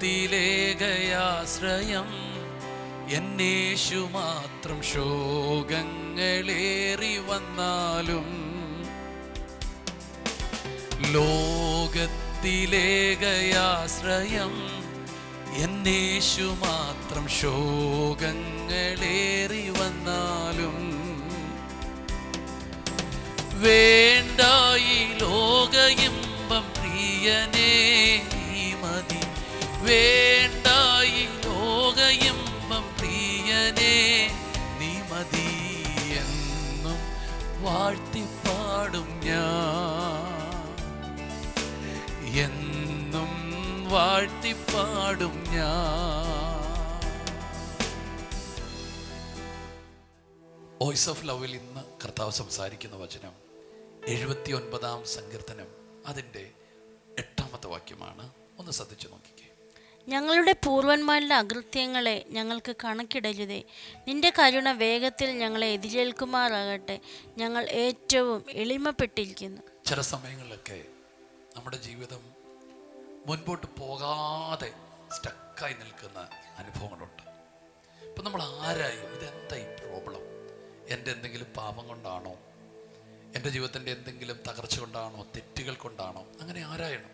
ലോകത്തിലേകയാശ്രയം എന്നേശു മാത്രം. ശോകങ്ങളേറി വന്നാലും ലോകത്തിലേകയാശ്രയം എന്നേശു മാത്രം. ശോകങ്ങളേറി വന്നാലും വേണ്ട ഈ ലോക ഇമ്പം പ്രിയനേ നീ മതി. വേണ്ട ഈ ലോക ഇമ്പം പ്രിയനേ നീ മതി. എന്നും വാഴ്ത്തിപ്പാടും ഞാൻ, എന്നും വാഴ്ത്തിപ്പാടും ഞാൻ. വോയിസ് ഓഫ് ലവിൽ ഇന്ന് കർത്താവ് സംസാരിക്കുന്ന വചനം 79-ാം സങ്കീർത്തനം അതിൻ്റെ 8-ാമത്തെ വാക്യമാണ്. ഒന്ന് ശ്രദ്ധിച്ചു നോക്കിക്കേ. ഞങ്ങളുടെ പൂർവന്മാരുടെ അകൃത്യങ്ങളെ ഞങ്ങൾക്ക് കണക്കിടരുതേ. നിന്റെ കരുണ വേഗത്തിൽ ഞങ്ങളെ എതിരേൽക്കുമാറാകട്ടെ. ഞങ്ങൾ ഏറ്റവും എളിമപ്പെട്ടിരിക്കുന്നു. ചില സമയങ്ങളിലൊക്കെ നമ്മുടെ ജീവിതം മുൻപോട്ട് പോകാതെ സ്റ്റക്കായി നിൽക്കുന്ന അനുഭവങ്ങളുണ്ട്. ഇപ്പം നമ്മൾ ആരായും ഇതെന്താ ഈ പ്രോബ്ലം? എൻ്റെ എന്തെങ്കിലും പാപം കൊണ്ടാണോ? എൻ്റെ ജീവിതത്തിൻ്റെ എന്തെങ്കിലും തകർച്ച കൊണ്ടാണോ? തെറ്റുകൾ കൊണ്ടാണോ? അങ്ങനെ ആരായണം.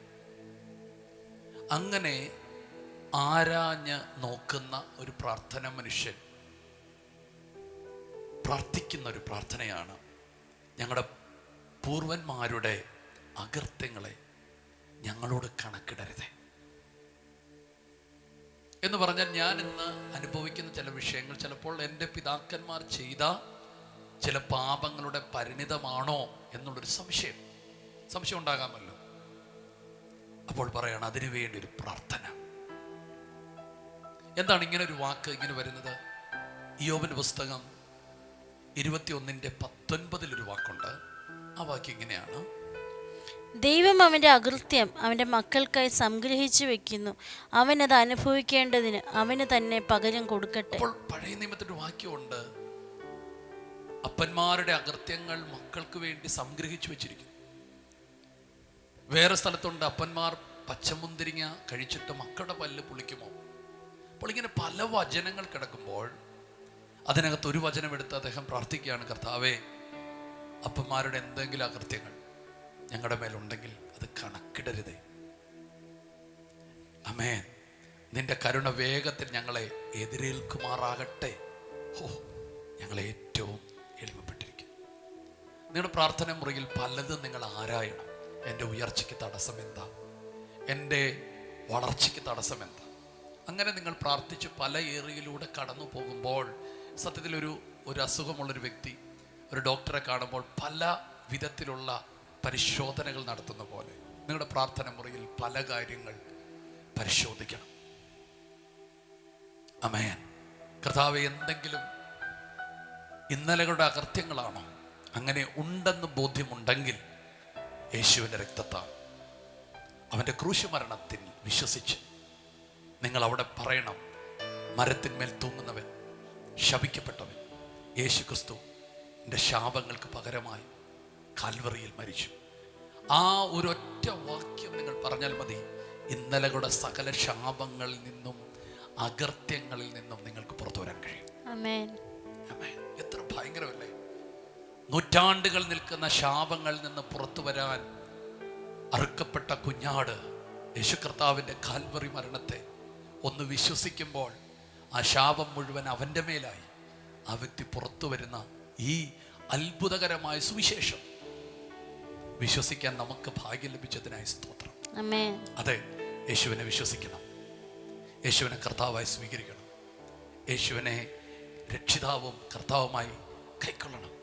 അങ്ങനെ ആരാഞ്ഞ് നോക്കുന്ന ഒരു പ്രാർത്ഥന മനുഷ്യൻ പ്രാർത്ഥിക്കുന്ന ഒരു പ്രാർത്ഥനയാണ്, ഞങ്ങളുടെ പൂർവന്മാരുടെ അകൃത്യങ്ങളെ ഞങ്ങളോട് കണക്കിടരുതേ എന്ന് പറഞ്ഞാൽ, ഞാൻ ഇന്ന് അനുഭവിക്കുന്ന ചില വിഷയങ്ങൾ ചിലപ്പോൾ എൻ്റെ പിതാക്കന്മാർ ചെയ്ത ചില പാപങ്ങളുടെ പരിണിതമാണോ എന്നുള്ളൊരു സംശയം ഉണ്ടാകാമല്ലോ. അപ്പോൾ പറയണം അതിനു വേണ്ടി ഒരു പ്രാർത്ഥന. എന്താണ് ഇങ്ങനെ ഒരു വാക്ക് ഇങ്ങനെ വരുന്നത്? ഇയ്യോബിന്റെ പുസ്തകം 21:19 വാക്കുണ്ട്. ആ വാക്യം ഇങ്ങനെയാണ്: ദൈവം അവൻ്റെ അകൃത്യം അവൻ്റെ മക്കൾക്കായി സംഗ്രഹിച്ചു വെക്കുന്നു, അവനത് അനുഭവിക്കേണ്ടതിന് അവന് തന്നെ പകരം കൊടുക്കട്ടെ. അപ്പോൾ പഴയ നിയമത്തിന്റെ വാക്യമുണ്ട്, അപ്പന്മാരുടെ അകൃത്യങ്ങൾ മക്കൾക്ക് വേണ്ടി സംഗ്രഹിച്ചു വെച്ചിരിക്കുന്നു. വേറെ സ്ഥലത്തുണ്ട്, അപ്പന്മാർ പച്ചമുന്തിരിങ്ങ കഴിച്ചിട്ട് മക്കളുടെ പല്ല് പുളിക്കുമോ. അപ്പോൾ ഇങ്ങനെ പല വചനങ്ങൾ കിടക്കുമ്പോൾ അതിനകത്ത് ഒരു വചനം എടുത്ത് അദ്ദേഹം പ്രാർത്ഥിക്കുകയാണ്, കർത്താവേ, അപ്പന്മാരുടെ എന്തെങ്കിലും അകൃത്യങ്ങൾ ഞങ്ങളുടെ മേലുണ്ടെങ്കിൽ അത് കണക്കിടരുതേ. ആമേൻ. നിന്റെ കരുണ വേഗത്തിൽ ഞങ്ങളെ എതിരേൽക്കുമാറാകട്ടെ. ഹോ, ഞങ്ങളെ ഏറ്റവും എളിമപ്പെട്ടിരിക്കും. നിങ്ങളുടെ പ്രാർത്ഥന മുറിയിൽ പലതും നിങ്ങൾ ആരായണം. എൻ്റെ ഉയർച്ചയ്ക്ക് തടസ്സം എന്താ? എൻ്റെ വളർച്ചയ്ക്ക് തടസ്സം എന്താ? അങ്ങനെ നിങ്ങൾ പ്രാർത്ഥിച്ച് പല ഏറിയയിലൂടെ കടന്നു പോകുമ്പോൾ സത്യത്തിൽ ഒരു അസുഖമുള്ളൊരു വ്യക്തി ഒരു ഡോക്ടറെ കാണുമ്പോൾ പല വിധത്തിലുള്ള പരിശോധനകൾ നടത്തുന്ന പോലെ നിങ്ങളുടെ പ്രാർത്ഥന മുറിയിൽ പല കാര്യങ്ങൾ പരിശോധിക്കണം. ആമേൻ. കർത്താവേ, എന്തെങ്കിലും ഇന്നലകളുടെ അകൃത്യങ്ങളാണോ? അങ്ങനെ ഉണ്ടെന്ന് ബോധ്യമുണ്ടെങ്കിൽ യേശുവിൻ്റെ രക്തത്താൽ അവൻ്റെ ക്രൂശ് മരണത്തിൽ വിശ്വസിച്ച് നിങ്ങൾ അവിടെ പറയണം, മരത്തിന്മേൽ തൂങ്ങുന്നവൻ ശപിക്കപ്പെട്ടവൻ യേശു ക്രിസ്തു എൻ്റെ ശാപങ്ങൾക്ക് പകരമായി കാൽവറിയിൽ മരിച്ചു. ആ ഒരൊറ്റ വാക്യം നിങ്ങൾ പറഞ്ഞാൽ മതി, ഇന്നലകളുടെ സകല ശാപങ്ങളിൽ നിന്നും അകൃത്യങ്ങളിൽ നിന്നും നിങ്ങൾക്ക് പുറത്തു വരാൻ കഴിയും. ആമേൻ. ആമേൻ. എത്ര ഭയങ്കരമല്ലേ! നൂറ്റാണ്ടുകൾ നിൽക്കുന്ന ശാപങ്ങളിൽ നിന്ന് പുറത്തു വരാൻ അറുക്കപ്പെട്ട കുഞ്ഞാട് യേശു കർത്താവിൻ്റെ കാൽവറി മരണത്തെ ഒന്ന് വിശ്വസിക്കുമ്പോൾ ആ ശാപം മുഴുവൻ അവൻ്റെ മേലായി. ആ വ്യക്തി പുറത്തു വരുന്ന ഈ അത്ഭുതകരമായ സുവിശേഷം വിശ്വസിക്കാൻ നമുക്ക് ഭാഗ്യം ലഭിച്ചതിനായി സ്തോത്രം. അതെ, യേശുവിനെ വിശ്വസിക്കണം, യേശുവിനെ കർത്താവായി സ്വീകരിക്കണം, യേശുവിനെ രക്ഷിതാവും കർത്താവുമായി കൈക്കൊള്ളണം.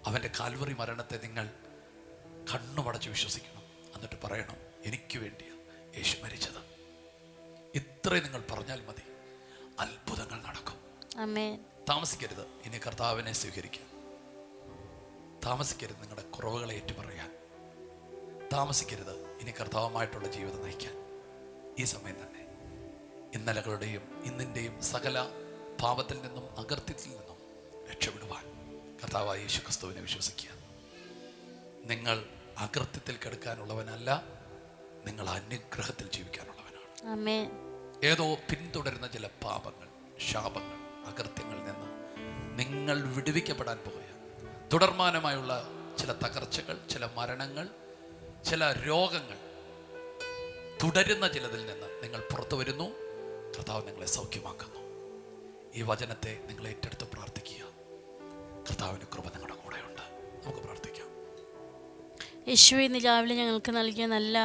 അവൻ്റെ കാൽവറി മരണത്തെ നിങ്ങൾ കണ്ണുമടച്ച് വിശ്വസിക്കണം. എന്നിട്ട് പറയണം, എനിക്ക് വേണ്ടിയാണ് യേശു മരിച്ചത്. ഇത്രയും നിങ്ങൾ പറഞ്ഞാൽ മതി, അത്ഭുതങ്ങൾ നടക്കും. താമസിക്കരുത് ഇനി കർത്താവിനെ സ്വീകരിക്കാൻ. താമസിക്കരുത് നിങ്ങളുടെ കുറവുകളെ ഏറ്റുപറയാൻ. താമസിക്കരുത് ഇനി കർത്താവുമായിട്ടുള്ള ജീവിതം നയിക്കാൻ. ഈ സമയം തന്നെ ഇന്നലകളുടെയും ഇന്നിൻ്റെയും സകല പാപത്തിൽ നിന്നും അകൃത്യത്തിൽ നിന്നും രക്ഷപ്പെടുവാൻ കർത്താവായ യേശു ക്രിസ്തുവിനെ വിശ്വസിക്കുക. നിങ്ങൾ അകൃത്യത്തിൽ കിടക്കാനുള്ളവനല്ല, നിങ്ങൾ അനുഗ്രഹത്തിൽ ജീവിക്കാനുള്ളവനാണ്. ഏതോ പിന്തുടരുന്ന ചില പാപങ്ങൾ, ശാപങ്ങൾ, അകൃത്യങ്ങളിൽ നിന്ന് നിങ്ങൾ വിടുവിക്കപ്പെടാൻ പോകുകയാണ്. തുടർമാനമായുള്ള ചില തകർച്ചകൾ, ചില മരണങ്ങൾ, ചില രോഗങ്ങൾ, തുടരുന്ന ചിലതിൽ നിന്ന് നിങ്ങൾ പുറത്തു വരുന്നു. കർത്താവ് നിങ്ങളെ സൗഖ്യമാക്കുന്നു. ഈ വചനത്തെ നിങ്ങൾ ഏറ്റെടുത്ത് പ്രാർത്ഥിക്കുക. കർത്താവിൻ്റെ കൃപ നിങ്ങളുടെ കൂടെയുണ്ട്. നമുക്ക് പ്രാർത്ഥിക്കാം. യേശുവേ, ഇന്ന് രാവിലെ ഞങ്ങൾക്ക് നൽകിയ നല്ല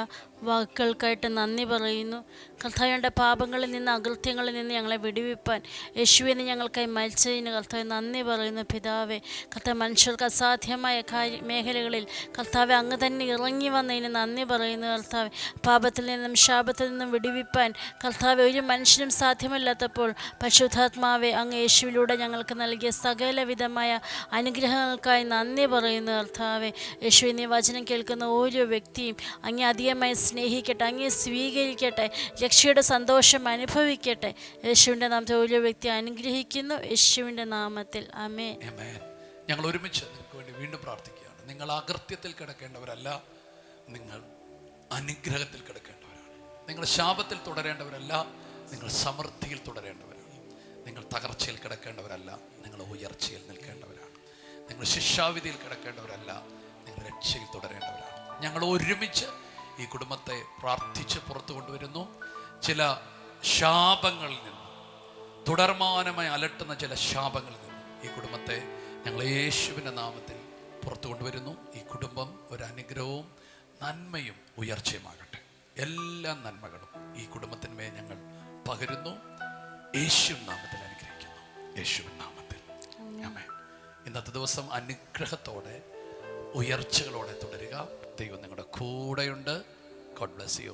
വാക്കുകൾക്കായിട്ട് നന്ദി പറയുന്നു. കർത്താവിൻ്റെ പാപങ്ങളിൽ നിന്ന്, അകൃത്യങ്ങളിൽ നിന്ന് ഞങ്ങളെ വിടുവിപ്പാൻ യേശുവിനെ ഞങ്ങൾക്കായി മരിച്ചതിന് കർത്താവ് നന്ദി പറയുന്നു. പിതാവേ, കർത്താവ് മനുഷ്യർക്ക് അസാധ്യമായ മേഖലകളിൽ കർത്താവ് അങ്ങ് തന്നെ ഇറങ്ങി വന്നതിന് നന്ദി പറയുന്നു. കർത്താവ് പാപത്തിൽ നിന്നും ശാപത്തിൽ നിന്നും വിടുവിപ്പാൻ കർത്താവ് ഒരു മനുഷ്യനും സാധ്യമല്ലാത്തപ്പോൾ പരിശുദ്ധാത്മാവെ അങ്ങ് യേശുവിലൂടെ ഞങ്ങൾക്ക് നൽകിയ സകലവിധമായ അനുഗ്രഹങ്ങൾക്കായി നന്ദി പറയുന്നു. കർത്താവെ, യേശുവിനെ വചനം കേൾക്കുന്ന ഓരോ വ്യക്തിയും അങ്ങേ അധികമായി സ്നേഹിക്കട്ടെ, അങ്ങേ സ്വീകരിക്കട്ടെ, രക്ഷയുടെ സന്തോഷം അനുഭവിക്കട്ടെ. യേശുവിൻ്റെ നാമത്തിൽ ഓരോ വ്യക്തി അനുഗ്രഹിക്കുന്നു. യേശുവിൻ്റെ നാമത്തിൽ ആമേൻ. ഞങ്ങൾ ഒരുമിച്ച് നിങ്ങൾക്ക് വേണ്ടി വീണ്ടും പ്രാർത്ഥിക്കുകയാണ്. നിങ്ങൾ അകൃത്യത്തിൽ കിടക്കേണ്ടവരല്ല, നിങ്ങൾ അനുഗ്രഹത്തിൽ കിടക്കേണ്ടവരാണ്. നിങ്ങൾ ശാപത്തിൽ തുടരേണ്ടവരല്ല, നിങ്ങൾ സമൃദ്ധിയിൽ തുടരേണ്ടവരാണ്. നിങ്ങൾ തകർച്ചയിൽ കിടക്കേണ്ടവരല്ല, നിങ്ങൾ ഉയർച്ചയിൽ നിൽക്കേണ്ടവരാണ്. നിങ്ങൾ ശിക്ഷാവിധിയിൽ കിടക്കേണ്ടവരല്ല, നിങ്ങൾ രക്ഷയിൽ തുടരേണ്ടവരാണ്. ഞങ്ങൾ ഒരുമിച്ച് ഈ കുടുംബത്തെ പ്രാർത്ഥിച്ച് പുറത്തു കൊണ്ടുവരുന്നു. ചില ശാപങ്ങളിൽ നിന്ന്, തുടർമാനമായി അലട്ടുന്ന ചില ശാപങ്ങളിൽ നിന്ന് ഈ കുടുംബത്തെ ഞങ്ങൾ യേശുവിൻ്റെ നാമത്തിൽ പുറത്തു കൊണ്ടുവരുന്നു. ഈ കുടുംബം ഒരു അനുഗ്രഹവും നന്മയും ഉയർച്ചയുമാകട്ടെ. എല്ലാ നന്മകളും ഈ കുടുംബത്തിന്മേൽ ഞങ്ങൾ പകരുന്നു. യേശുവിൻ നാമത്തിൽ അനുഗ്രഹിക്കുന്നു. യേശുവിൻ നാമത്തിൽ ആമേൻ. ഇന്നത്തെ ദിവസം അനുഗ്രഹത്തോടെ, ഉയർച്ചകളോടെ തുടരുക. ദൈവം നിങ്ങളുടെ കൂടെയുണ്ട്. God bless you.